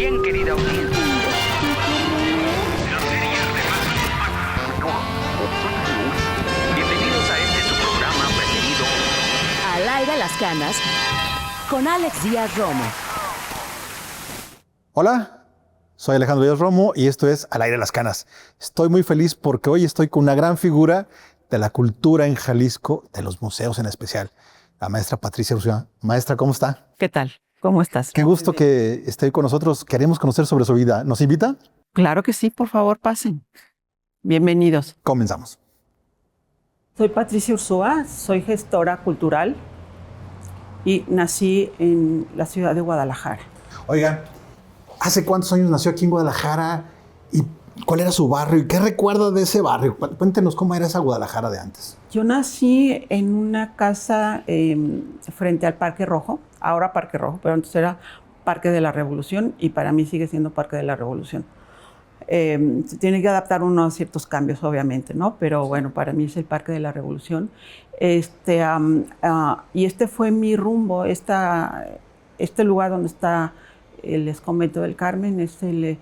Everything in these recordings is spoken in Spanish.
Bien, querida audiencia. Bienvenidos a este su programa preferido. Al aire las canas con Alex Díaz Romo. Hola, soy Alejandro Díaz Romo y esto es Al aire las canas. Estoy muy feliz porque hoy estoy con una gran figura de la cultura en Jalisco, de los museos en especial, la maestra Patricia Ursúa. Maestra, ¿cómo está? ¿Qué tal? ¿Cómo estás? Qué gusto que esté con nosotros. Queremos conocer sobre su vida. ¿Nos invita? Claro que sí, por favor, pasen. Bienvenidos. Comenzamos. Soy Patricia Ursúa, soy gestora cultural y nací en la ciudad de Guadalajara. Oiga, ¿hace cuántos años nació aquí en Guadalajara? ¿Y cuál era su barrio? ¿Y qué recuerda de ese barrio? Cuéntenos cómo era esa Guadalajara de antes. Yo nací en una casa frente al Parque Rojo, ahora Parque Rojo, pero antes era Parque de la Revolución y para mí sigue siendo Parque de la Revolución. Se tiene que adaptar uno a ciertos cambios, obviamente, ¿no? Pero bueno, para mí es el Parque de la Revolución. Y este fue mi rumbo, este lugar donde está el Exconvento del Carmen, este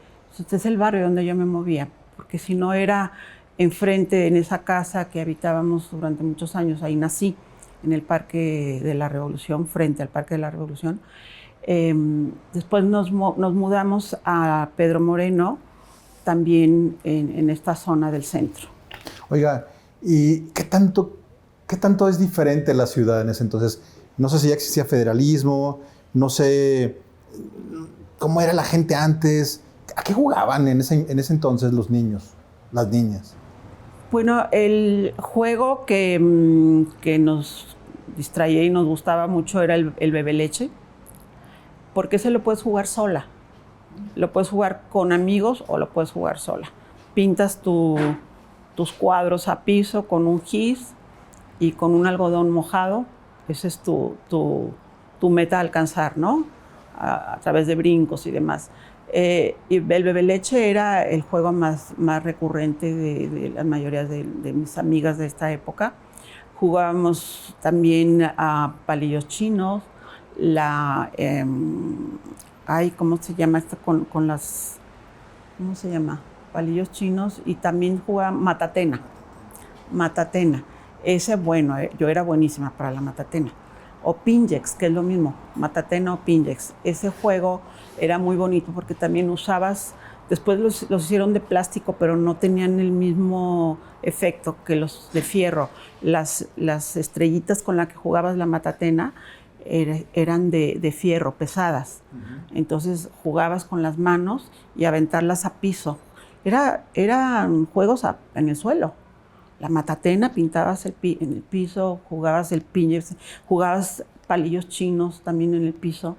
es el barrio donde yo me movía, porque si no era enfrente, en esa casa que habitábamos durante muchos años, ahí nací, en el Parque de la Revolución, frente al Parque de la Revolución. Después nos mudamos a Pedro Moreno, también en esta zona del centro. Oiga, ¿y qué tanto es diferente la ciudad en ese entonces? No sé si ya existía federalismo, no sé cómo era la gente antes. ¿A qué jugaban en ese entonces los niños, las niñas? Bueno, el juego que nos distraía y nos gustaba mucho era el bebe leche, porque ese lo puedes jugar sola. Lo puedes jugar con amigos o lo puedes jugar sola. Pintas tus cuadros a piso con un gis y con un algodón mojado. Ese es tu meta a alcanzar, ¿no? A través de brincos y demás. Y el bebe leche era el juego más recurrente de la mayoría de mis amigas de esta época. Jugábamos también a palillos chinos, ¿cómo se llama esto? Con las, ¿cómo se llama? Palillos chinos, y también jugaba matatena. Ese, bueno, yo era buenísima para la matatena. O pinjex, que es lo mismo, matatena o pinjex. Ese juego era muy bonito porque también usabas, después los hicieron de plástico, pero no tenían el mismo efecto que los de fierro. Las estrellitas con las que jugabas la matatena eran de fierro, pesadas. Entonces jugabas con las manos y aventarlas a eran juegos en el suelo. La matatena, pintabas en el piso, jugabas el pinjex, jugabas palillos chinos también en el piso.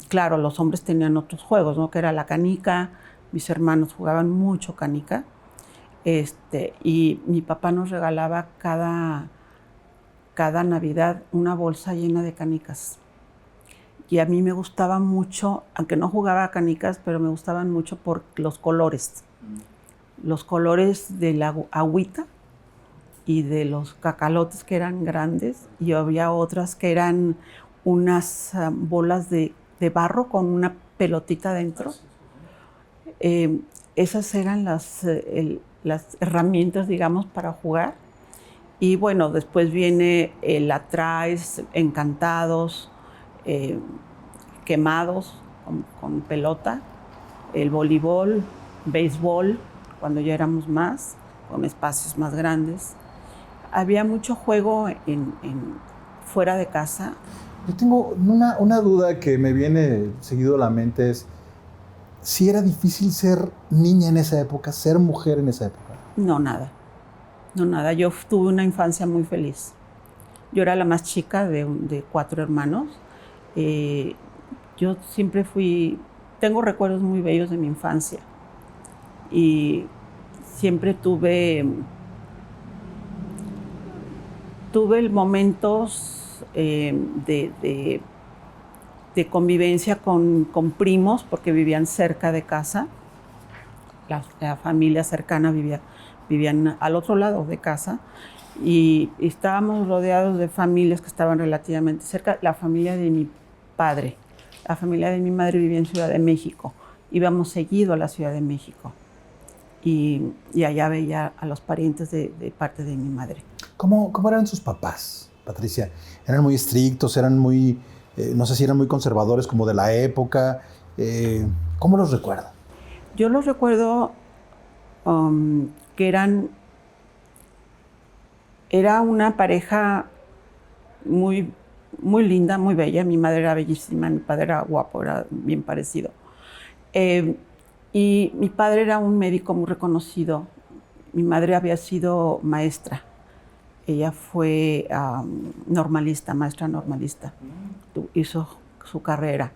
Claro, los hombres tenían otros juegos, ¿no? Que era la canica. Mis hermanos jugaban mucho canica. Y mi papá nos regalaba cada Navidad una bolsa llena de canicas. Y a mí me gustaba mucho, aunque no jugaba a canicas, pero me gustaban mucho por los colores. Los colores de la agüita y de los cacalotes, que eran grandes, y había otras que eran unas bolas de barro con una pelotita dentro. Esas eran las herramientas, digamos, para jugar. Y bueno, después viene el atrás, encantados, quemados con pelota, el voleibol, béisbol, cuando ya éramos más, con espacios más grandes. Había mucho juego fuera de casa. Yo tengo una duda que me viene seguido a la mente, es si era difícil ser niña en esa época, ser mujer en esa época. No, nada. Yo tuve una infancia muy feliz. Yo era la más chica de 4 hermanos. Yo siempre tengo recuerdos muy bellos de mi infancia. Y siempre tuve momentos de convivencia con primos, porque vivían cerca de casa. La familia cercana vivían al otro lado de casa, y estábamos rodeados de familias que estaban relativamente cerca. La familia de mi padre, La familia de mi madre vivía en Ciudad de México. Íbamos seguido a la Ciudad de México. Y allá veía a los parientes de parte de mi madre. ¿Cómo eran sus papás, Patricia? ¿Eran muy estrictos? ¿Eran muy, no sé si eran muy conservadores como de la época? ¿Cómo los recuerda? Yo los recuerdo que era una pareja muy, muy linda, muy bella. Mi madre era bellísima, mi padre era guapo, era bien parecido. Y mi padre era un médico muy reconocido. Mi madre había sido maestra. Ella fue normalista, maestra normalista. Hizo su carrera.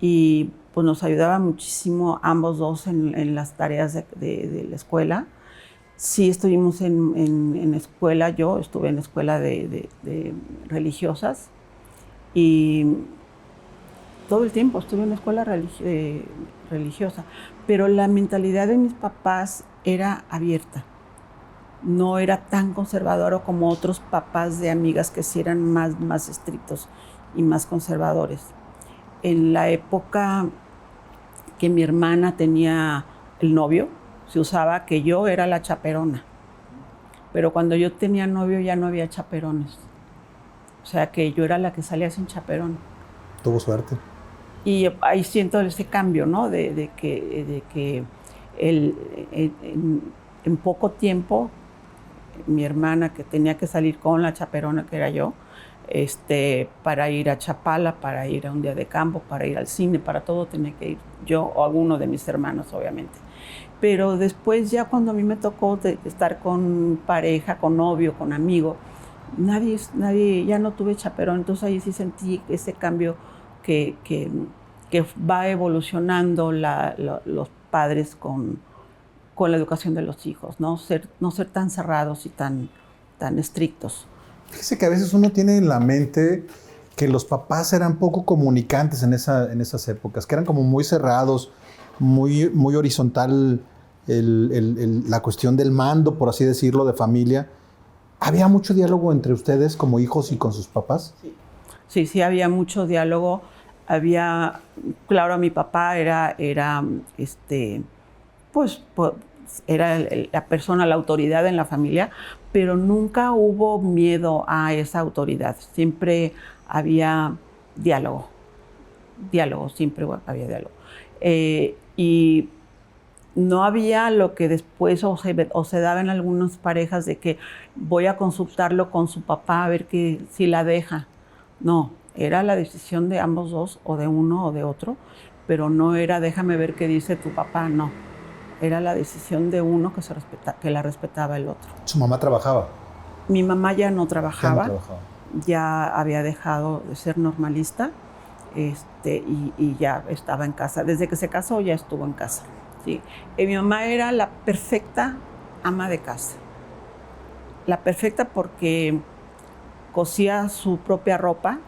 Y pues nos ayudaba muchísimo ambos dos en las tareas de la escuela. Sí estuvimos en escuela, yo estuve en escuela de religiosas y todo el tiempo estuve en la escuela religiosa, pero la mentalidad de mis papás era abierta. No era tan conservadora como otros papás de amigas que sí eran más estrictos y más conservadores. En la época que mi hermana tenía el novio, se usaba que yo era la chaperona. Pero cuando yo tenía novio ya no había chaperones. O sea que yo era la que salía sin chaperón. Tuvo suerte. Y ahí siento ese cambio, ¿no? De que en poco tiempo, mi hermana que tenía que salir con la chaperona que era yo, para ir a Chapala, para ir a un día de campo, para ir al cine, para todo tenía que ir yo o alguno de mis hermanos, obviamente. Pero después ya cuando a mí me tocó estar con pareja, con novio, con amigo, nadie, ya no tuve chaperón. Entonces ahí sí sentí ese cambio que va evolucionando los padres con la educación de los hijos, no ser tan cerrados y tan estrictos. Fíjese que a veces uno tiene en la mente que los papás eran poco comunicantes en esas épocas, que eran como muy cerrados, muy horizontal la cuestión del mando, por así decirlo, de familia. ¿Había mucho diálogo entre ustedes como hijos y con sus papás? Sí, había mucho diálogo. Claro, mi papá era la persona, la autoridad en la familia, pero nunca hubo miedo a esa autoridad. Siempre había diálogo, siempre había diálogo. Y no había lo que después o se daba en algunas parejas de que voy a consultarlo con su papá a ver si la deja. No, era la decisión de ambos dos, o de uno o de otro, pero no era déjame ver qué dice tu papá, no. Era la decisión de uno que la respetaba el otro. ¿Su mamá trabajaba? Mi mamá ya no trabajaba. Ya había dejado de ser normalista y ya estaba en casa. Desde que se casó ya estuvo en casa. ¿Sí? Mi mamá era la perfecta ama de casa. La perfecta porque cosía su propia ropa,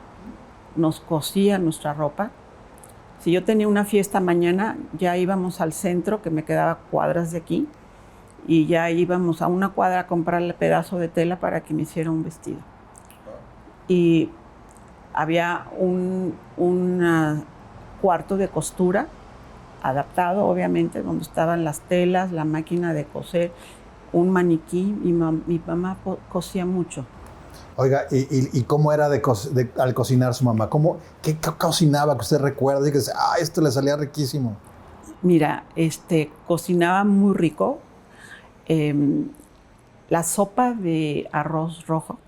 nos cosía nuestra ropa. Si yo tenía una fiesta mañana, ya íbamos al centro, que me quedaba cuadras de aquí, y ya íbamos a una cuadra a comprarle pedazo de tela para que me hiciera un vestido. Y había un cuarto de costura adaptado, obviamente, donde estaban las telas, la máquina de coser, un maniquí. Mi mamá cosía mucho. Oiga, ¿y cómo era al cocinar su mamá? ¿Qué cocinaba que usted recuerda? Y que dice, esto le salía riquísimo. Mira, cocinaba muy rico. La sopa de arroz rojo,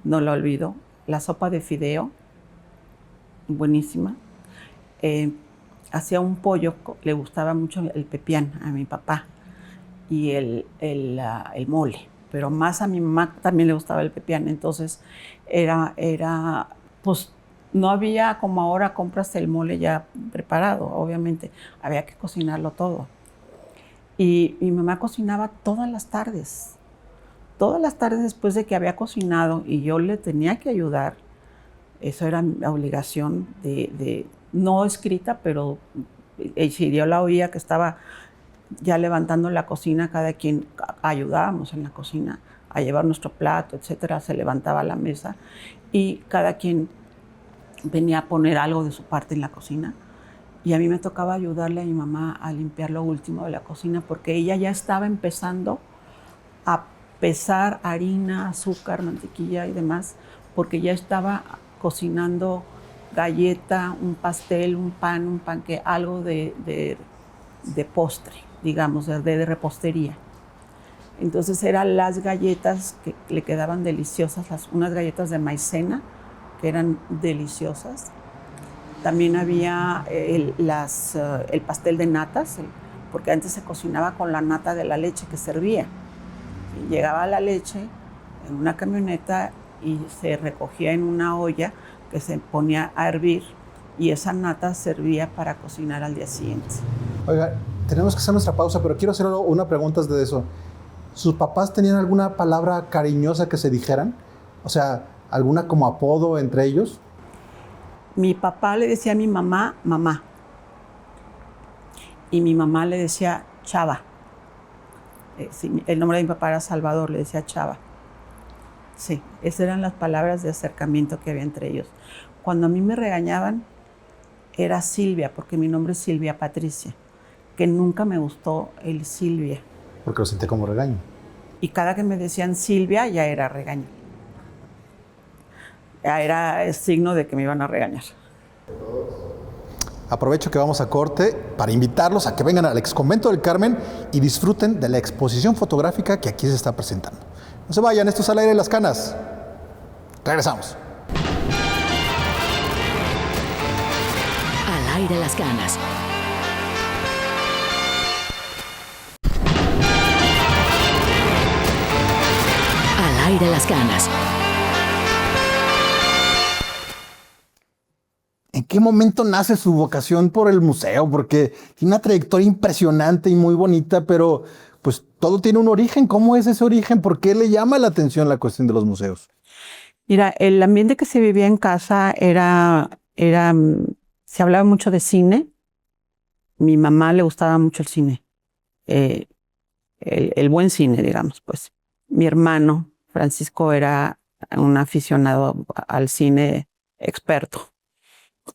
no lo olvido. La sopa de fideo, buenísima. Hacía un pollo, le gustaba mucho el pepián a mi papá y el mole. Pero más a mi mamá también le gustaba el pepián. Entonces pues no había como ahora compras el mole ya preparado, obviamente. Había que cocinarlo todo. Y mi mamá cocinaba todas las tardes después de que había cocinado y yo le tenía que ayudar. Eso era mi obligación no escrita, pero si yo la oía que estaba ya levantando la cocina, cada quien ayudábamos en la cocina a llevar nuestro plato, etcétera. Se levantaba la mesa y cada quien venía a poner algo de su parte en la cocina. Y a mí me tocaba ayudarle a mi mamá a limpiar lo último de la cocina porque ella ya estaba empezando a pesar harina, azúcar, mantequilla y demás, porque ya estaba cocinando galleta, un pastel, un pan, algo de postre, digamos, de repostería. Entonces eran las galletas que le quedaban deliciosas, unas galletas de maicena que eran deliciosas. También había el pastel de natas, porque antes se cocinaba con la nata de la leche que servía. Y llegaba la leche en una camioneta y se recogía en una olla que se ponía a hervir y esa nata servía para cocinar al día siguiente. Oiga, tenemos que hacer nuestra pausa, pero quiero hacer una pregunta de eso. ¿Sus papás tenían alguna palabra cariñosa que se dijeran? O sea, ¿alguna como apodo entre ellos? Mi papá le decía a mi mamá, mamá. Y mi mamá le decía Chava. Sí, el nombre de mi papá era Salvador, le decía Chava. Sí, esas eran las palabras de acercamiento que había entre ellos. Cuando a mí me regañaban, era Silvia, porque mi nombre es Silvia Patricia, que nunca me gustó el Silvia. Porque lo sentí como regaño. Y cada que me decían Silvia, ya era regaño. Ya era signo de que me iban a regañar. Aprovecho que vamos a corte para invitarlos a que vengan al Exconvento del Carmen y disfruten de la exposición fotográfica que aquí se está presentando. No se vayan, esto es Al Aire de las Canas. Regresamos. Al aire las canas. Al aire las canas. ¿En qué momento nace su vocación por el museo? Porque tiene una trayectoria impresionante y muy bonita, pero pues todo tiene un origen. ¿Cómo es ese origen? ¿Por qué le llama la atención la cuestión de los museos? Mira, el ambiente que se vivía en casa se hablaba mucho de cine. Mi mamá le gustaba mucho el cine, el buen cine, digamos, pues. Mi hermano, Francisco, era un aficionado al cine experto.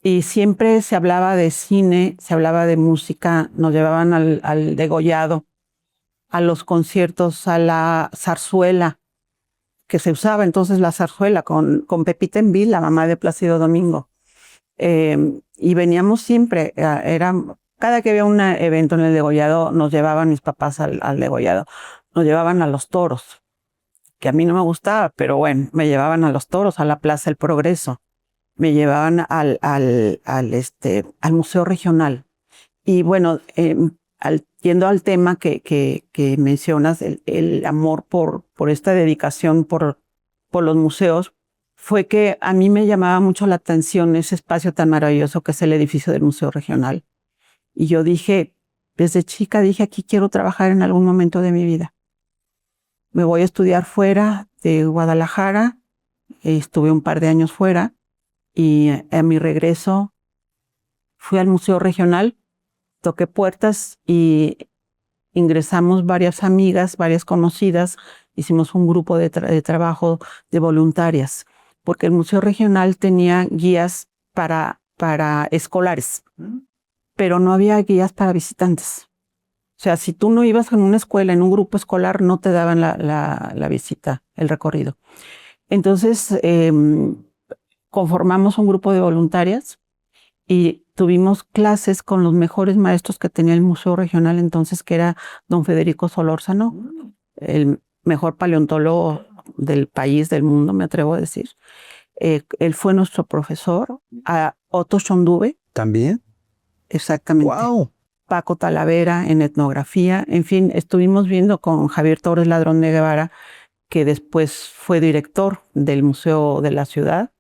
Y siempre se hablaba de cine, se hablaba de música, nos llevaban al degollado, a los conciertos, a la zarzuela, que se usaba entonces la zarzuela con Pepita Envil, la mamá de Plácido Domingo. Y veníamos siempre, cada que había un evento en el degollado, nos llevaban mis papás al degollado, nos llevaban a los toros, que a mí no me gustaba, pero bueno, me llevaban a los toros, a la Plaza del Progreso. Me llevaban al Museo Regional. Y bueno, yendo al tema que mencionas, el amor por esta dedicación por los museos, fue que a mí me llamaba mucho la atención ese espacio tan maravilloso que es el edificio del Museo Regional. Y yo dije, desde chica dije, aquí quiero trabajar en algún momento de mi vida. Me voy a estudiar fuera de Guadalajara, estuve un par de años fuera, y a mi regreso fui al Museo Regional, toqué puertas y ingresamos varias amigas, varias conocidas, hicimos un grupo de trabajo de voluntarias, porque el Museo Regional tenía guías para escolares, pero no había guías para visitantes. O sea, si tú no ibas en una escuela, en un grupo escolar, no te daban la visita, el recorrido. Entonces, conformamos un grupo de voluntarias y tuvimos clases con los mejores maestros que tenía el Museo Regional entonces, que era don Federico Solórzano, el mejor paleontólogo del país, del mundo, me atrevo a decir. Él fue nuestro profesor. A Otto Schondube. ¿También? Exactamente. ¡Wow! Paco Talavera en etnografía. En fin, estuvimos viendo con Javier Torres Ladrón de Guevara, que después fue director del Museo de la Ciudad.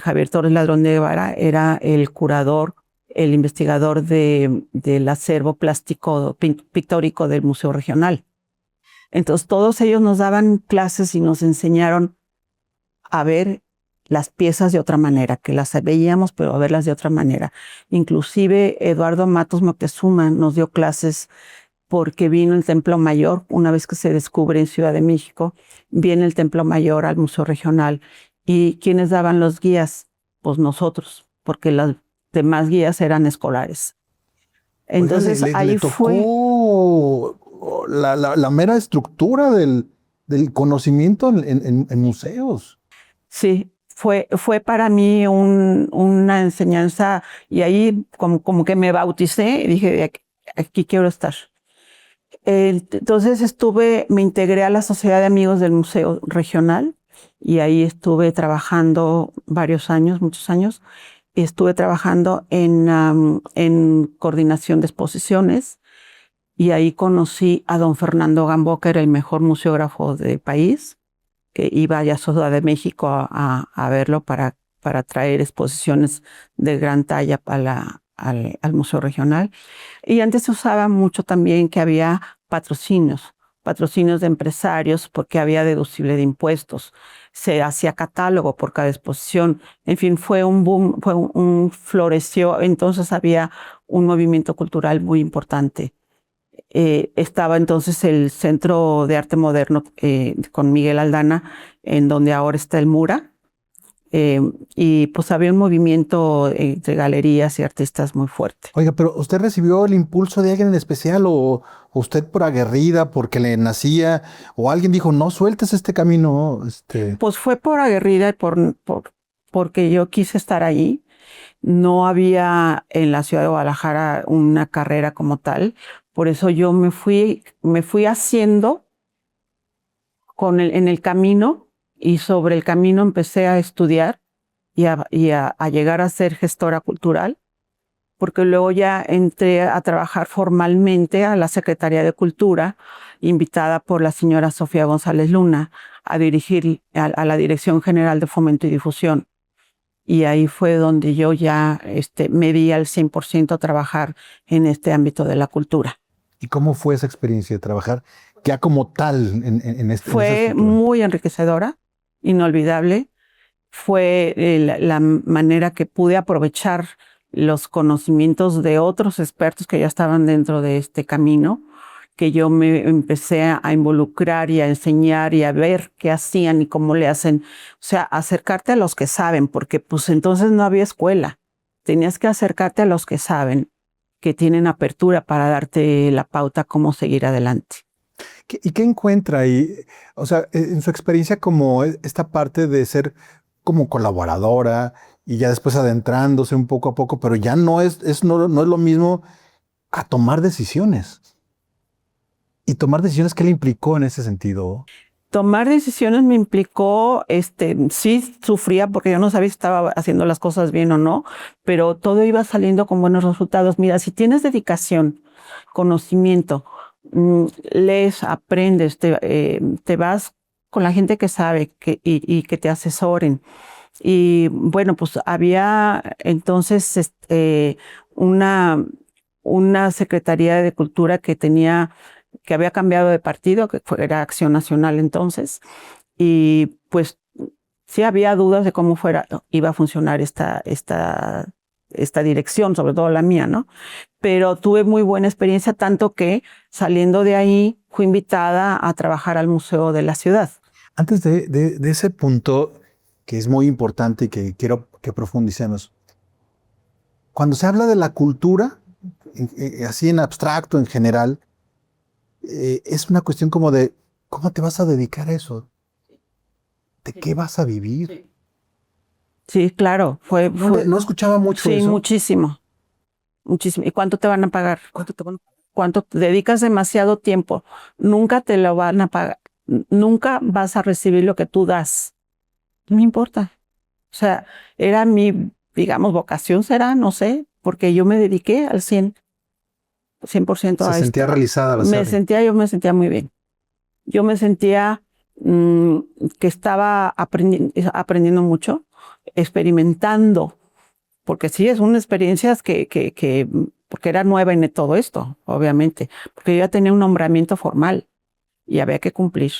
Javier Torres Ladrón de Guevara era el curador, el investigador del acervo plástico pictórico del Museo Regional. Entonces todos ellos nos daban clases y nos enseñaron a ver las piezas de otra manera, que las veíamos pero a verlas de otra manera. Inclusive Eduardo Matos Moctezuma nos dio clases porque vino el Templo Mayor, una vez que se descubre en Ciudad de México, viene el Templo Mayor al Museo Regional. ¿Y quiénes daban los guías? pues nosotros, porque las demás guías eran escolares. Entonces Oiga, ahí le fue. tocó la mera estructura del conocimiento en museos. Sí, fue para mí una enseñanza y ahí como que me bauticé y dije, aquí quiero estar. Entonces me integré a la Sociedad de Amigos del Museo Regional y ahí estuve trabajando varios años, muchos años. Estuve trabajando en coordinación de exposiciones y ahí conocí a don Fernando Gamboa, que era el mejor museógrafo del país, que iba ya a Ciudad de México a verlo para traer exposiciones de gran talla al Museo Regional. Y antes se usaba mucho también que había patrocinios de empresarios, porque había deducible de impuestos. Se hacía catálogo por cada exposición. En fin, fue un boom, floreció. Entonces había un movimiento cultural muy importante. Estaba entonces el Centro de Arte Moderno con Miguel Aldana, en donde ahora está el Mura. Y pues había un movimiento entre galerías y artistas muy fuerte. Oiga, pero ¿usted recibió el impulso de alguien en especial o usted por aguerrida, porque le nacía, o alguien dijo, no sueltes este camino? Pues fue por aguerrida y porque yo quise estar ahí. No había en la ciudad de Guadalajara una carrera como tal. Por eso yo me fui haciendo en el camino, y sobre el camino empecé a estudiar y a llegar a ser gestora cultural, porque luego ya entré a trabajar formalmente a la Secretaría de Cultura, invitada por la señora Sofía González Luna a dirigir a la Dirección General de Fomento y Difusión. Y ahí fue donde yo ya me di al 100% a trabajar en este ámbito de la cultura. ¿Y cómo fue esa experiencia de trabajar ya como tal en esa Fue estructura? muy enriquecedora, inolvidable. Fue la manera que pude aprovechar los conocimientos de otros expertos que ya estaban dentro de este camino, que yo me empecé a involucrar y a enseñar y a ver qué hacían y cómo le hacen. O sea, acercarte a los que saben, porque pues entonces no había escuela. Tenías que acercarte a los que saben, que tienen apertura para darte la pauta cómo seguir adelante. ¿Y qué encuentra ahí? O sea, en su experiencia como esta parte de ser como colaboradora y ya después adentrándose un poco a poco, pero ya no es lo mismo a tomar decisiones. ¿Y tomar decisiones qué le implicó en ese sentido? Tomar decisiones me implicó, sí sufría porque yo no sabía si estaba haciendo las cosas bien o no, pero todo iba saliendo con buenos resultados. Mira, si tienes dedicación, conocimiento, lees, aprendes, te vas con la gente que sabe y que te asesoren. Y bueno, pues había entonces una Secretaría de Cultura que había cambiado de partido, era Acción Nacional entonces, y pues sí había dudas de cómo iba a funcionar esta dirección, sobre todo la mía, ¿no? Pero tuve muy buena experiencia, tanto que saliendo de ahí fui invitada a trabajar al Museo de la Ciudad. Antes de ese punto, que es muy importante y que quiero que profundicemos, cuando se habla de la cultura, así en abstracto, en general, es una cuestión como de, ¿cómo te vas a dedicar a eso? ¿De qué vas a vivir? Sí, claro. No escuchaba mucho eso. Sí, muchísimo. ¿Y cuánto te van a pagar? ¿Cuánto te dedicas demasiado tiempo? Nunca te lo van a pagar. Nunca vas a recibir lo que tú das. No me importa. O sea, era mi, digamos, vocación será, no sé, porque yo me dediqué al 100% a esto. Se sentía realizada la serie. Yo me sentía muy bien. Yo me sentía que estaba aprendiendo mucho, experimentando, porque sí, es una experiencia porque era nueva en todo esto, obviamente, porque yo ya tenía un nombramiento formal y había que cumplir.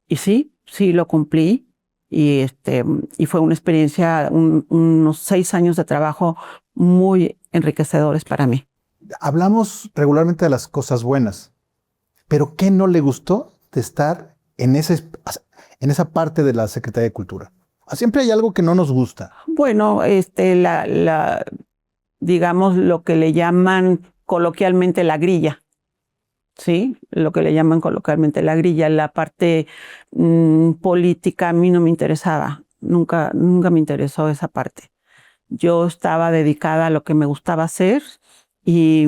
Y sí lo cumplí. Y fue una experiencia, unos 6 años de trabajo muy enriquecedores para mí. Hablamos regularmente de las cosas buenas, pero ¿qué no le gustó de estar en esa parte de la Secretaría de Cultura? Siempre hay algo que no nos gusta. Bueno, digamos lo que le llaman coloquialmente la grilla, ¿sí? Lo que le llaman coloquialmente la grilla, la parte política a mí no me interesaba, nunca me interesó esa parte. Yo estaba dedicada a lo que me gustaba hacer y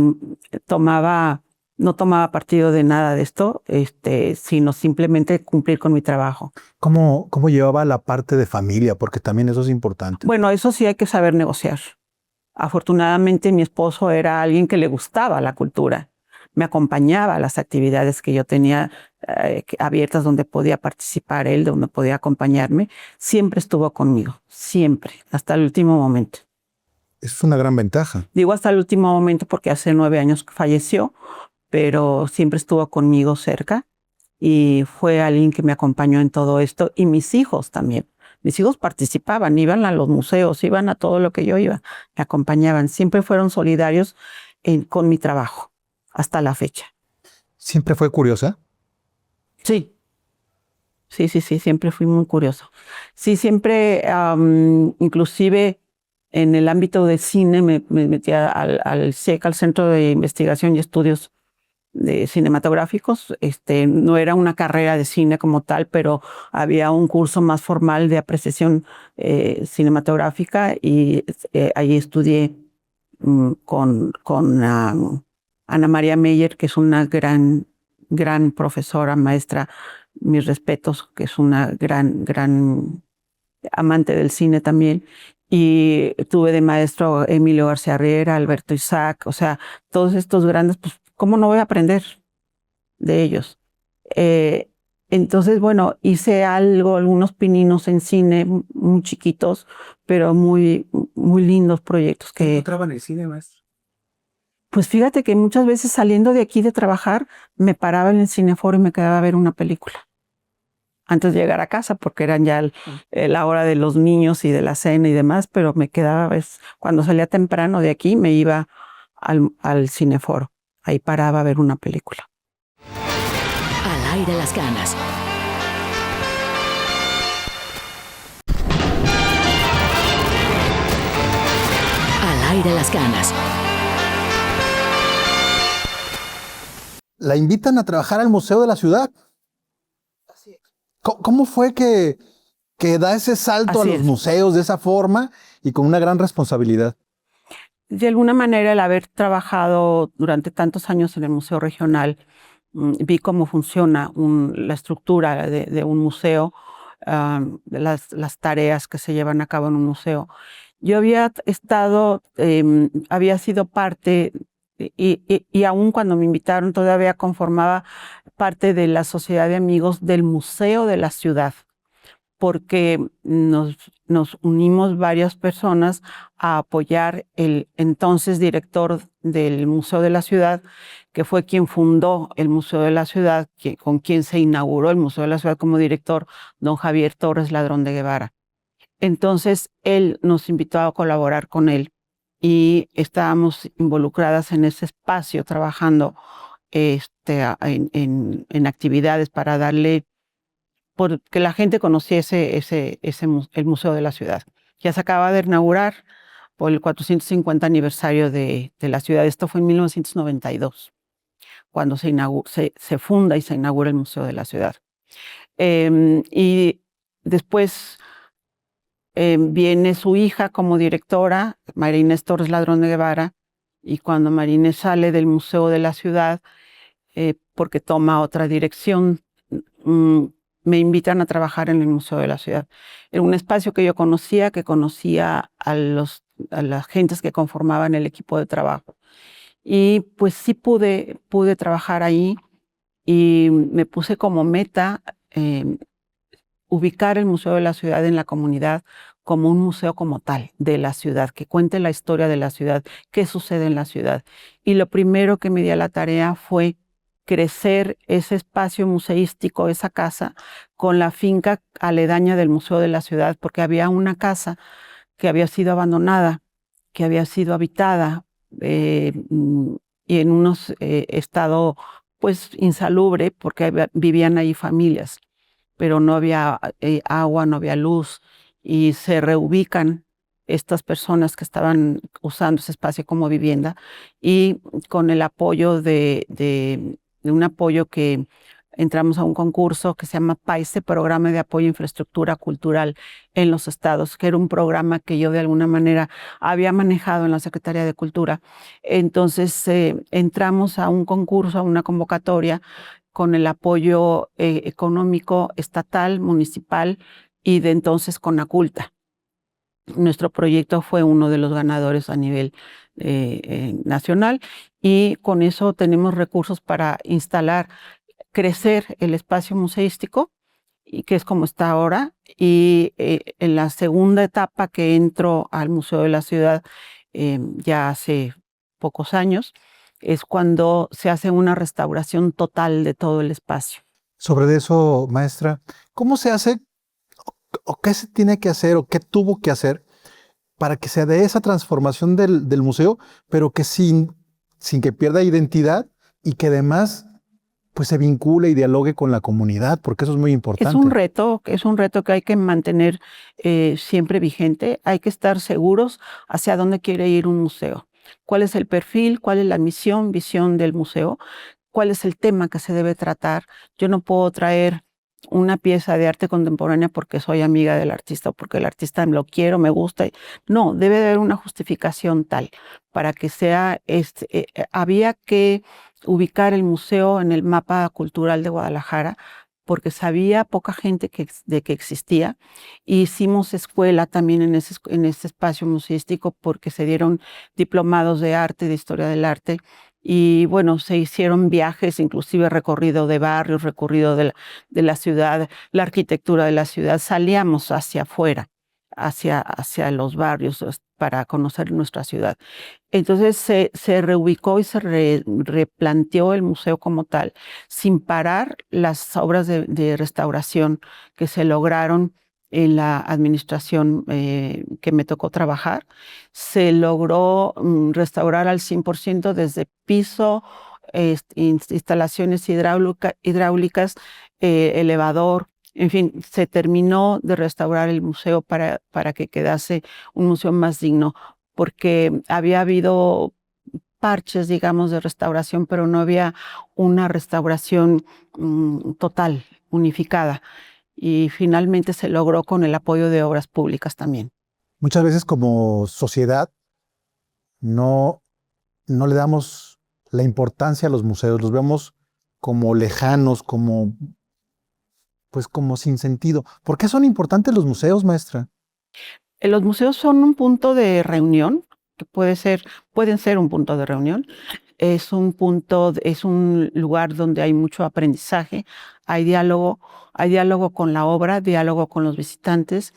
no tomaba partido de nada de esto, sino simplemente cumplir con mi trabajo. ¿Cómo llevaba la parte de familia? Porque también eso es importante. Bueno, eso sí hay que saber negociar. Afortunadamente mi esposo era alguien que le gustaba la cultura. Me acompañaba a las actividades que yo tenía abiertas donde podía participar él, donde podía acompañarme. Siempre estuvo conmigo, siempre, hasta el último momento. Eso es una gran ventaja. Digo hasta el último momento porque hace 9 años que falleció, pero siempre estuvo conmigo cerca y fue alguien que me acompañó en todo esto, y mis hijos también. Mis hijos participaban, iban a los museos, iban a todo lo que yo iba, me acompañaban. Siempre fueron solidarios con mi trabajo, hasta la fecha. ¿Siempre fue curiosa? Sí, siempre fui muy curioso. Sí, siempre, inclusive en el ámbito de cine, me metía al CIEC, al Centro de Investigación y Estudios Cinematográficos. No era una carrera de cine como tal, pero había un curso más formal de apreciación cinematográfica, y ahí estudié con Ana María Meyer, que es una gran profesora, maestra, mis respetos, que es una gran amante del cine también. Y tuve de maestro Emilio García Riera, Alberto Isaac, o sea, todos estos grandes, pues, ¿cómo no voy a aprender de ellos? Entonces, bueno, hice algunos pininos en cine, muy chiquitos, pero muy lindos proyectos. ¿Qué encontraba en el cine, maestro? Pues fíjate que muchas veces saliendo de aquí de trabajar, me paraba en el Cineforo y me quedaba a ver una película antes de llegar a casa, porque eran ya la hora de los niños y de la cena y demás, pero me quedaba, cuando salía temprano de aquí, me iba al Cineforo. Ahí paraba a ver una película. Al aire las canas. Al aire las canas. La invitan a trabajar al Museo de la Ciudad. Así es. ¿Cómo fue que da ese salto Así a los es. museos de esa forma y con una gran responsabilidad? De alguna manera, el haber trabajado durante tantos años en el Museo Regional, vi cómo funciona la estructura de un museo, las tareas que se llevan a cabo en un museo. Yo había sido parte, y aún cuando me invitaron, todavía conformaba parte de la sociedad de amigos del Museo de la Ciudad, porque nos unimos varias personas a apoyar el entonces director del Museo de la Ciudad, que fue quien fundó el Museo de la Ciudad, con quien se inauguró el Museo de la Ciudad como director, don Javier Torres Ladrón de Guevara. Entonces, él nos invitó a colaborar con él y estábamos involucradas en ese espacio trabajando en actividades para darle, porque la gente conociese el Museo de la Ciudad. Ya se acaba de inaugurar por el 450 aniversario de la ciudad. Esto fue en 1992, cuando se funda y se inaugura el Museo de la Ciudad. Y después viene su hija como directora, María Inés Torres Ladrón de Guevara, y cuando María Inés sale del Museo de la Ciudad, porque toma otra dirección, me invitan a trabajar en el Museo de la Ciudad. Era un espacio que yo conocía, a las gentes que conformaban el equipo de trabajo. Y pues sí pude trabajar ahí, y me puse como meta ubicar el Museo de la Ciudad en la comunidad como un museo como tal de la ciudad, que cuente la historia de la ciudad, qué sucede en la ciudad. Y lo primero que me di a la tarea fue crecer ese espacio museístico, esa casa, con la finca aledaña del Museo de la Ciudad, porque había una casa que había sido abandonada, que había sido habitada y en unos estado pues insalubre, porque vivían ahí familias, pero no había agua, no había luz, y se reubican estas personas que estaban usando ese espacio como vivienda y con el apoyo de un apoyo que entramos a un concurso que se llama PAISE, Programa de Apoyo a Infraestructura Cultural en los Estados, que era un programa que yo de alguna manera había manejado en la Secretaría de Cultura. Entonces entramos a un concurso, a una convocatoria con el apoyo económico estatal, municipal y de entonces Conaculta. Nuestro proyecto fue uno de los ganadores a nivel nacional y con eso tenemos recursos para instalar, crecer el espacio museístico, y que es como está ahora, y en la segunda etapa que entro al Museo de la Ciudad ya hace pocos años, es cuando se hace una restauración total de todo el espacio. Sobre eso, maestra, ¿cómo se hace o qué se tiene que hacer o qué tuvo que hacer para que se dé esa transformación del museo, pero que sin que pierda identidad y que además pues se vincule y dialogue con la comunidad, porque eso es muy importante. Es un reto que hay que mantener siempre vigente. Hay que estar seguros hacia dónde quiere ir un museo. ¿Cuál es el perfil? ¿Cuál es la misión, visión del museo? ¿Cuál es el tema que se debe tratar? Yo no puedo traer una pieza de arte contemporánea porque soy amiga del artista o porque el artista lo quiero, me gusta. No, debe de haber una justificación tal para que sea había que ubicar el museo en el mapa cultural de Guadalajara porque sabía poca gente de que existía. Hicimos escuela también en ese espacio museístico porque se dieron diplomados de arte, de historia del arte. Y bueno, se hicieron viajes, inclusive recorrido de barrios, recorrido de la ciudad, la arquitectura de la ciudad. Salíamos hacia afuera, hacia los barrios para conocer nuestra ciudad. Entonces se reubicó y se replanteó el museo como tal, sin parar las obras de restauración que se lograron en la administración que me tocó trabajar. Se logró restaurar al 100% desde piso, instalaciones hidráulicas, elevador. En fin, se terminó de restaurar el museo para que quedase un museo más digno, porque había habido parches, digamos, de restauración, pero no había una restauración total, unificada. Y finalmente se logró con el apoyo de obras públicas también. Muchas veces como sociedad no le damos la importancia a los museos, los vemos como lejanos, como sin sentido. ¿Por qué son importantes los museos, maestra? Los museos son un punto de reunión, que pueden ser un punto de reunión. Es un lugar donde hay mucho aprendizaje, hay diálogo con la obra, diálogo con los visitantes.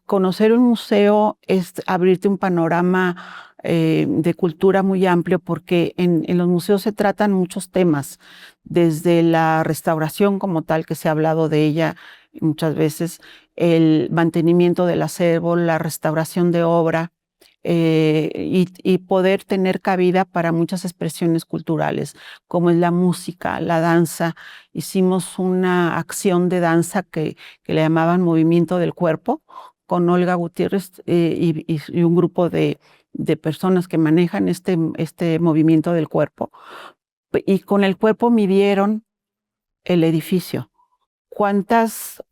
Conocer un museo es abrirte un panorama de cultura muy amplio, porque en los museos se tratan muchos temas, desde la restauración como tal, que se ha hablado de ella muchas veces, el mantenimiento del acervo, la restauración de obra, y poder tener cabida para muchas expresiones culturales, como es la música, la danza. Hicimos una acción de danza que le llamaban Movimiento del Cuerpo, con Olga Gutiérrez y un grupo de personas que manejan este movimiento del cuerpo. Y con el cuerpo midieron el edificio. ¿Cuántas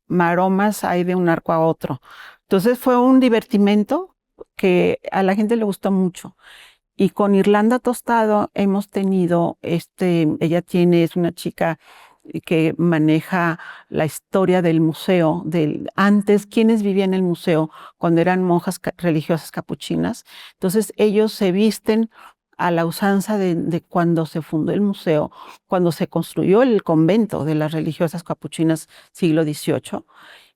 maromas hay de un arco a otro? Entonces fue un divertimento que a la gente le gustó mucho. Y con Irlanda Tostado hemos tenido, ella es una chica que maneja la historia del museo, antes, quienes vivían en el museo cuando eran monjas religiosas capuchinas. Entonces ellos se visten a la usanza de cuando se fundó el museo, cuando se construyó el convento de las religiosas capuchinas siglo XVIII.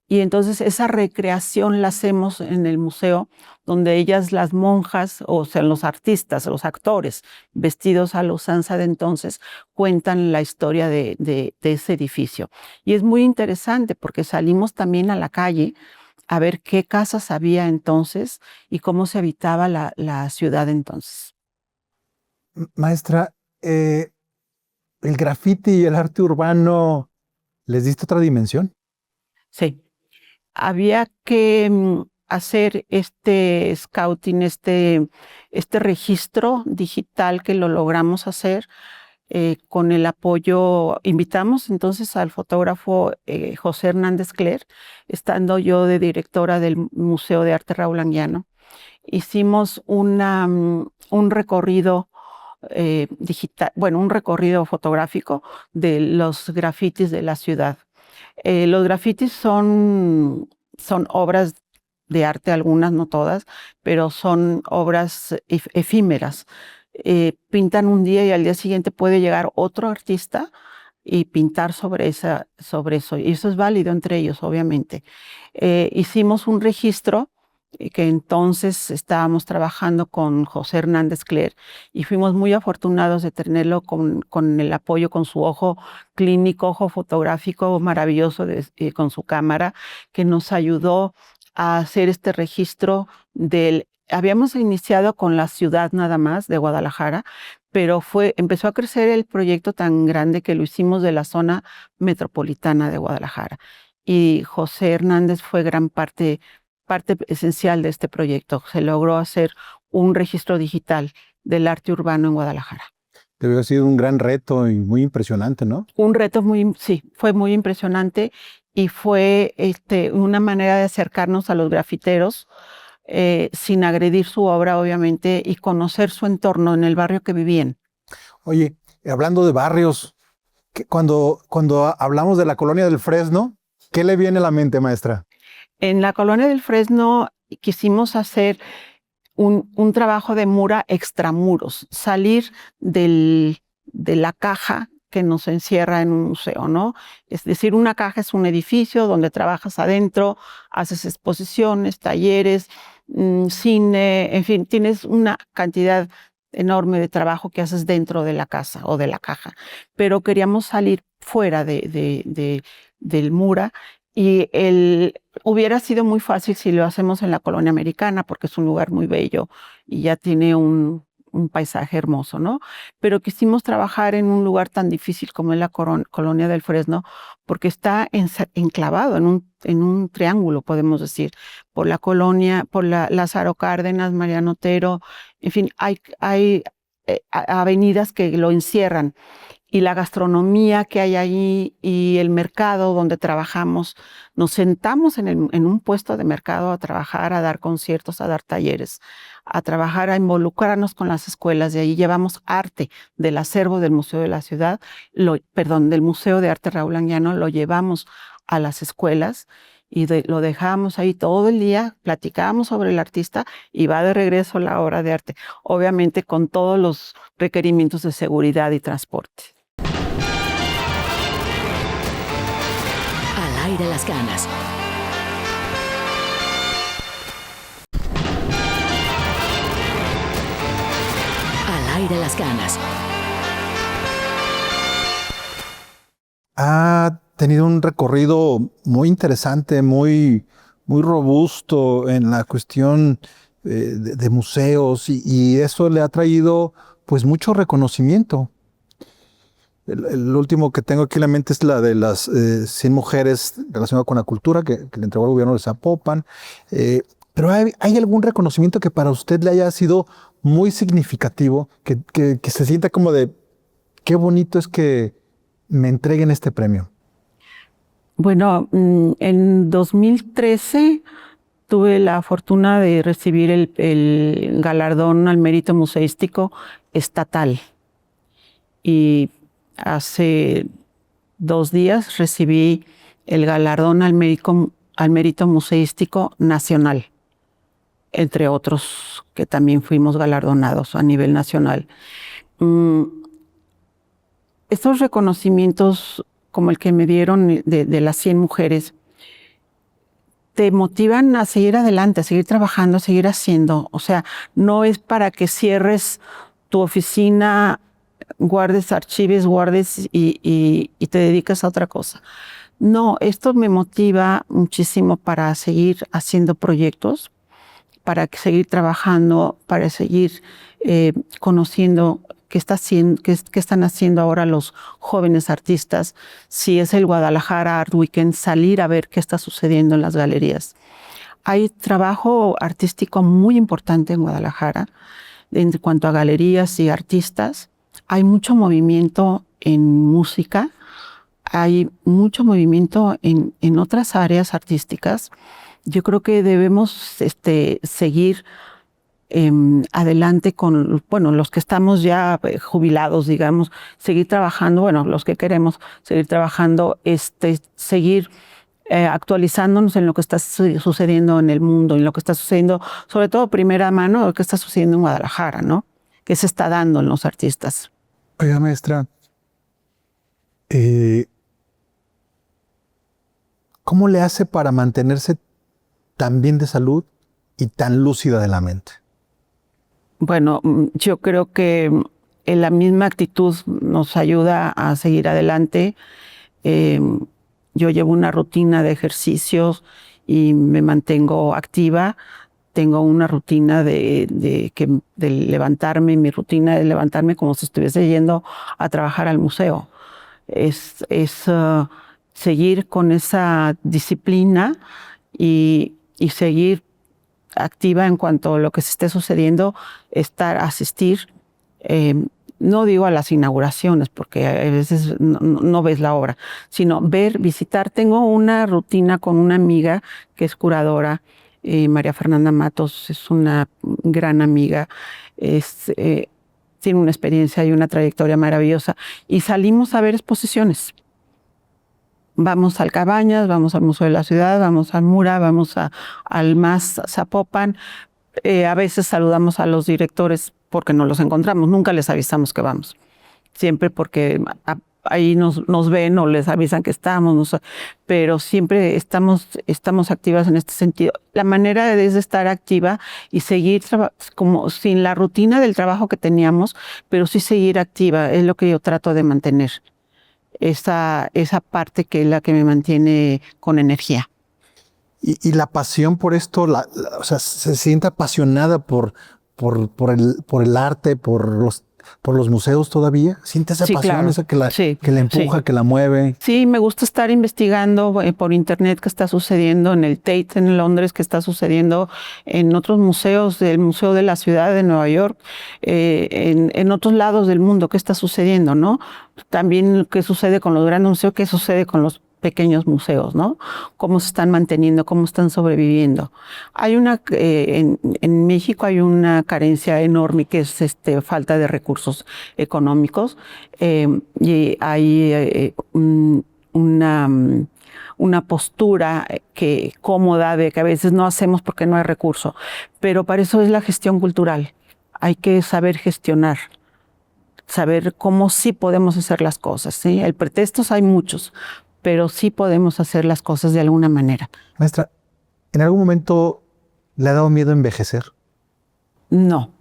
Y entonces esa recreación la hacemos en el museo, donde ellas, las monjas, o sea, los artistas, los actores, vestidos a la usanza de entonces, cuentan la historia de ese edificio. Y es muy interesante porque salimos también a la calle a ver qué casas había entonces y cómo se habitaba la ciudad entonces. Maestra, ¿el graffiti y el arte urbano les diste otra dimensión? Sí. había que hacer este scouting, este registro digital que lo logramos hacer con el apoyo. Invitamos entonces al fotógrafo José Hernández Cler, estando yo de directora del Museo de Arte Raúl Anguiano. Hicimos un recorrido digital, bueno, un recorrido fotográfico de los grafitis de la ciudad. Los grafitis son obras de arte, algunas, no todas, pero son obras efímeras. Pintan un día y al día siguiente puede llegar otro artista y pintar sobre eso. Y eso es válido entre ellos, obviamente. Hicimos un registro que entonces estábamos trabajando con José Hernández Cler y fuimos muy afortunados de tenerlo con el apoyo, con su ojo clínico, ojo fotográfico maravilloso con su cámara, que nos ayudó a hacer este registro habíamos iniciado con la ciudad nada más de Guadalajara, pero empezó a crecer el proyecto tan grande que lo hicimos de la zona metropolitana de Guadalajara. Y José Hernández fue gran parte esencial de este proyecto. Se logró hacer un registro digital del arte urbano en Guadalajara. Debe haber sido un gran reto y muy impresionante, ¿no? Un reto fue muy impresionante y fue una manera de acercarnos a los grafiteros sin agredir su obra, obviamente, y conocer su entorno en el barrio que vivían. Oye, hablando de barrios, cuando hablamos de la colonia del Fresno, ¿qué le viene a la mente, maestra? En la colonia del Fresno quisimos hacer un trabajo de mura extramuros, salir de la caja que nos encierra en un museo, ¿no? Es decir, una caja es un edificio donde trabajas adentro, haces exposiciones, talleres, cine, en fin, tienes una cantidad enorme de trabajo que haces dentro de la casa o de la caja. Pero queríamos salir fuera del Mura y hubiera sido muy fácil si lo hacemos en la colonia americana porque es un lugar muy bello y ya tiene un paisaje hermoso, ¿no? Pero quisimos trabajar en un lugar tan difícil como es la colonia del Fresno, porque está enclavado en un triángulo, podemos decir, por la colonia, por Lázaro Cárdenas, Mariano Otero, en fin, hay avenidas que lo encierran. Y la gastronomía que hay ahí y el mercado donde trabajamos, nos sentamos en un puesto de mercado a trabajar, a dar conciertos, a dar talleres, a trabajar, a involucrarnos con las escuelas. De ahí llevamos arte del acervo del Museo de la Ciudad, del Museo de Arte Raúl Anguiano, lo llevamos a las escuelas y lo dejábamos ahí todo el día, platicábamos sobre el artista y va de regreso la obra de arte, obviamente con todos los requerimientos de seguridad y transporte. Al aire las canas. Al aire las canas. Ha tenido un recorrido muy interesante, muy robusto en la cuestión de museos y eso le ha traído pues mucho reconocimiento. El último que tengo aquí en la mente es la de las 100 mujeres relacionadas con la cultura que le entregó el gobierno de Zapopan. Pero ¿hay algún reconocimiento que para usted le haya sido muy significativo, que se sienta como de qué bonito es que me entreguen este premio? Bueno, en 2013 tuve la fortuna de recibir el galardón al mérito museístico estatal. Y hace 2 días recibí el galardón al mérito museístico nacional, entre otros que también fuimos galardonados a nivel nacional. Estos reconocimientos como el que me dieron de las 100 mujeres, te motivan a seguir adelante, a seguir trabajando, a seguir haciendo. O sea, no es para que cierres tu oficina, guardes, archives, y te dedicas a otra cosa. No, esto me motiva muchísimo para seguir haciendo proyectos, para seguir trabajando, para seguir conociendo qué están haciendo ahora los jóvenes artistas. Si es el Guadalajara Art Weekend, salir a ver qué está sucediendo en las galerías. Hay trabajo artístico muy importante en Guadalajara en cuanto a galerías y artistas. Hay mucho movimiento en música, hay mucho movimiento en otras áreas artísticas. Yo creo que debemos seguir adelante con, bueno, los que estamos ya jubilados, digamos, seguir trabajando, bueno, los que queremos seguir trabajando, seguir actualizándonos en lo que está sucediendo en el mundo, en lo que está sucediendo, sobre todo primera mano, lo que está sucediendo en Guadalajara, ¿no? ¿Qué se está dando en los artistas? Oiga, maestra, ¿cómo le hace para mantenerse tan bien de salud y tan lúcida de la mente? Bueno, yo creo que la misma actitud nos ayuda a seguir adelante. Yo llevo una rutina de ejercicios y me mantengo activa. Tengo una rutina de levantarme, mi rutina de levantarme como si estuviese yendo a trabajar al museo. Es seguir con esa disciplina y seguir activa en cuanto a lo que se esté sucediendo, asistir. No digo a las inauguraciones, porque a veces no ves la obra, sino visitar. Tengo una rutina con una amiga que es curadora, María Fernanda Matos, es una gran amiga, tiene una experiencia y una trayectoria maravillosa, y salimos a ver exposiciones. Vamos al Cabañas, vamos al Museo de la Ciudad, vamos al Mura, vamos al MAS Zapopan. A veces saludamos a los directores porque no los encontramos, nunca les avisamos que vamos. Siempre porque ahí nos ven o les avisan que estamos, pero siempre estamos activas en este sentido. La manera es de estar activa y seguir como sin la rutina del trabajo que teníamos, pero sí seguir activa, es lo que yo trato de mantener. Esa parte que es la que me mantiene con energía. Y la pasión por esto, o sea, se siente apasionada por el arte, por los museos todavía. ¿Siente esa pasión, claro. esa que la empuja, que la mueve? Sí, me gusta estar investigando por internet qué está sucediendo en el Tate en Londres, qué está sucediendo en otros museos, del Museo de la Ciudad de Nueva York, en otros lados del mundo, qué está sucediendo, ¿no? También qué sucede con los grandes museos, qué sucede con los pequeños museos, ¿no? Cómo se están manteniendo, cómo están sobreviviendo. Hay en México hay una carencia enorme que es falta de recursos económicos, y hay una postura cómoda de que a veces no hacemos porque no hay recurso, pero para eso es la gestión cultural. Hay que saber gestionar, saber cómo sí podemos hacer las cosas, ¿sí? El pretextos hay muchos, pero sí podemos hacer las cosas de alguna manera. Maestra, ¿en algún momento le ha dado miedo envejecer? No.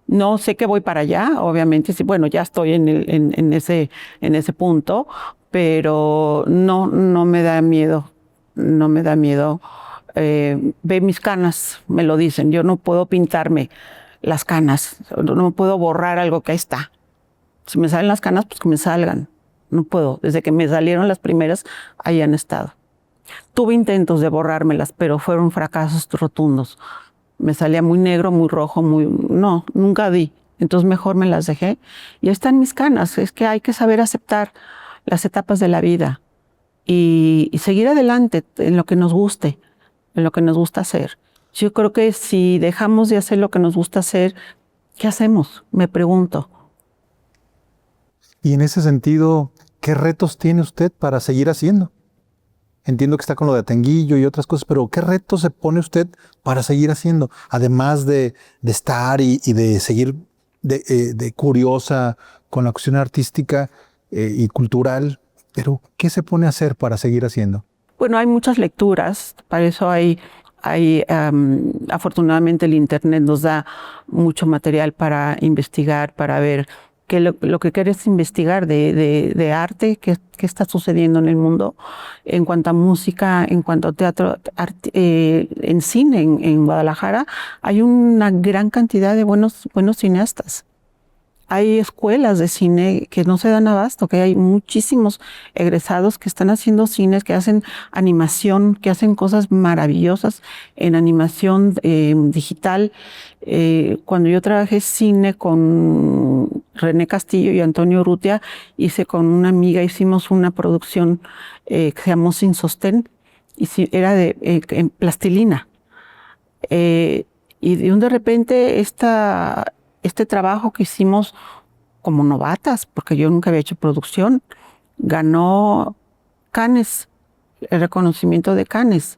No sé que voy para allá, obviamente. Sí, bueno, ya estoy en ese punto, pero no me da miedo. No me da miedo. Ve mis canas, me lo dicen. Yo no puedo pintarme las canas. No puedo borrar algo que ahí está. Si me salen las canas, pues que me salgan. No puedo. Desde que me salieron las primeras, ahí han estado. Tuve intentos de borrármelas, pero fueron fracasos rotundos. Me salía muy negro, muy rojo, no, nunca di. Entonces mejor me las dejé. Y ahí están mis canas. Es que hay que saber aceptar las etapas de la vida y seguir adelante en lo que nos guste, en lo que nos gusta hacer. Yo creo que si dejamos de hacer lo que nos gusta hacer, ¿qué hacemos? Me pregunto. Y en ese sentido, ¿qué retos tiene usted para seguir haciendo? Entiendo que está con lo de Atenguillo y otras cosas, pero ¿qué retos se pone usted para seguir haciendo? Además de estar y de seguir de curiosa con la cuestión artística y cultural, pero ¿qué se pone a hacer para seguir haciendo? Bueno, hay muchas lecturas, para eso afortunadamente el internet nos da mucho material para investigar, para ver que lo que quieres investigar de arte, qué está sucediendo en el mundo en cuanto a música, en cuanto a teatro, en cine en Guadalajara, hay una gran cantidad de buenos cineastas. Hay escuelas de cine que no se dan abasto, que hay muchísimos egresados que están haciendo cines, que hacen animación, que hacen cosas maravillosas en animación digital. Cuando yo trabajé cine con René Castillo y Antonio Urrutia, hicimos una producción que se llamó Sin Sostén, y era en plastilina. Y de repente este trabajo que hicimos como novatas, porque yo nunca había hecho producción, ganó Cannes, el reconocimiento de Cannes.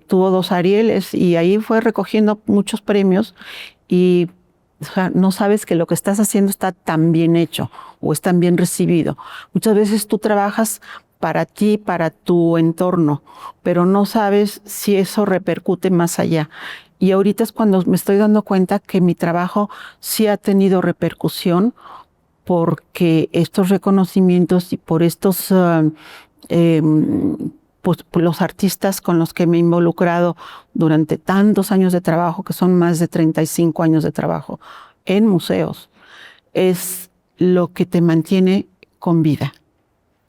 Tuvo 2 Arieles y ahí fue recogiendo muchos premios y o sea, no sabes que lo que estás haciendo está tan bien hecho o es tan bien recibido. Muchas veces tú trabajas para ti, para tu entorno, pero no sabes si eso repercute más allá. Y ahorita es cuando me estoy dando cuenta que mi trabajo sí ha tenido repercusión, porque estos reconocimientos y por estos pues, los artistas con los que me he involucrado durante tantos años de trabajo, que son más de 35 años de trabajo en museos, es lo que te mantiene con vida.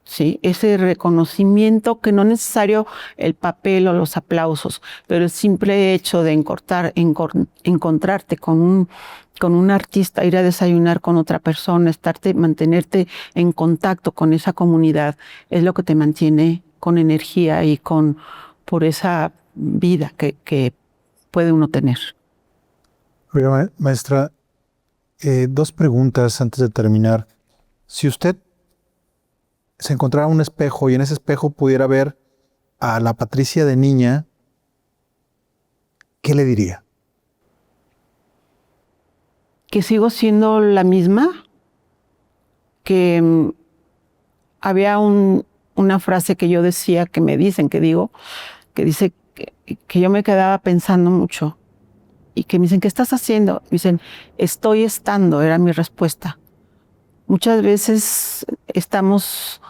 ¿Sí? Ese reconocimiento, que no es necesario el papel o los aplausos, pero el simple hecho de encontrarte con un artista, ir a desayunar con otra persona, mantenerte en contacto con esa comunidad, es lo que te mantiene con energía y por esa vida que puede uno tener. Oiga, maestra, 2 preguntas antes de terminar. Si usted se encontrara un espejo y en ese espejo pudiera ver a la Patricia de niña, ¿qué le diría? Que sigo siendo la misma, que había una frase que yo decía, que me dicen, que digo, que dice que yo me quedaba pensando mucho y que me dicen, ¿qué estás haciendo? Me dicen, estoy estando, era mi respuesta. Muchas veces estamos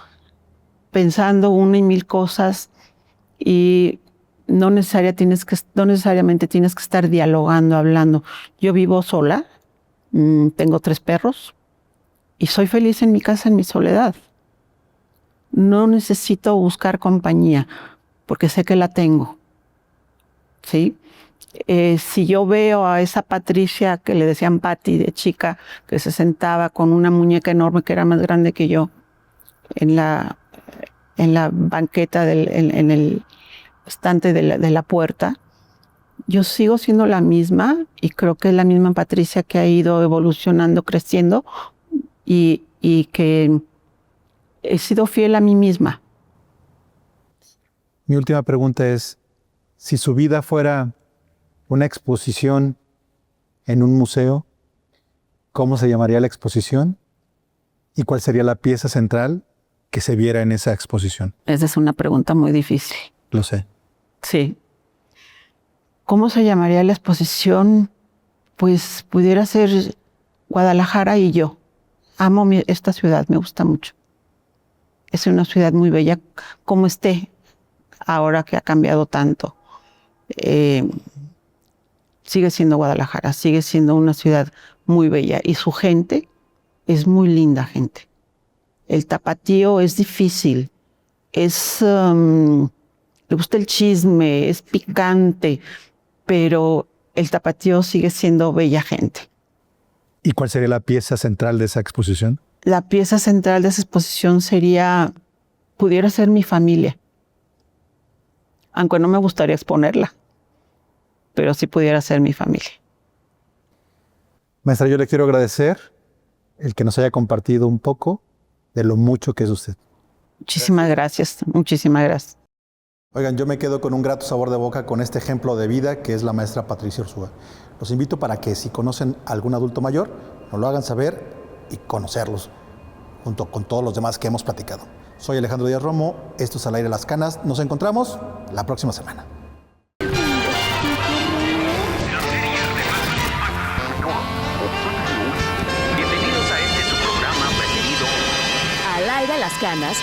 pensando 1 y 1000 cosas y no necesariamente tienes que estar dialogando, hablando. Yo vivo sola, tengo 3 perros y soy feliz en mi casa, en mi soledad. No necesito buscar compañía porque sé que la tengo. ¿Sí? Si yo veo a esa Patricia que le decían Patti de chica, que se sentaba con una muñeca enorme que era más grande que yo en la banqueta, en el estante de la puerta, yo sigo siendo la misma y creo que es la misma Patricia que ha ido evolucionando, creciendo y que he sido fiel a mí misma. Mi última pregunta es, si su vida fuera una exposición en un museo, ¿cómo se llamaría la exposición? ¿Y cuál sería la pieza central que se viera en esa exposición? Esa es una pregunta muy difícil. Lo sé. Sí. ¿Cómo se llamaría la exposición? Pues pudiera ser Guadalajara y yo. Amo esta ciudad, me gusta mucho. Es una ciudad muy bella, como esté, ahora que ha cambiado tanto. Sigue siendo Guadalajara, sigue siendo una ciudad muy bella y su gente es muy linda gente. El tapatío es difícil, le gusta el chisme, es picante, pero el tapatío sigue siendo bella gente. ¿Y cuál sería la pieza central de esa exposición? La pieza central de esa exposición pudiera ser mi familia, aunque no me gustaría exponerla, pero sí pudiera ser mi familia. Maestra, yo le quiero agradecer el que nos haya compartido un poco de lo mucho que es usted. Muchísimas gracias, muchísimas gracias. Oigan, yo me quedo con un grato sabor de boca con este ejemplo de vida que es la maestra Patricia Ursúa. Los invito para que si conocen a algún adulto mayor, nos lo hagan saber y conocerlos, junto con todos los demás que hemos platicado. Soy Alejandro Díaz Romo, esto es Al Aire Las Canas. Nos encontramos la próxima semana. Bienvenidos canas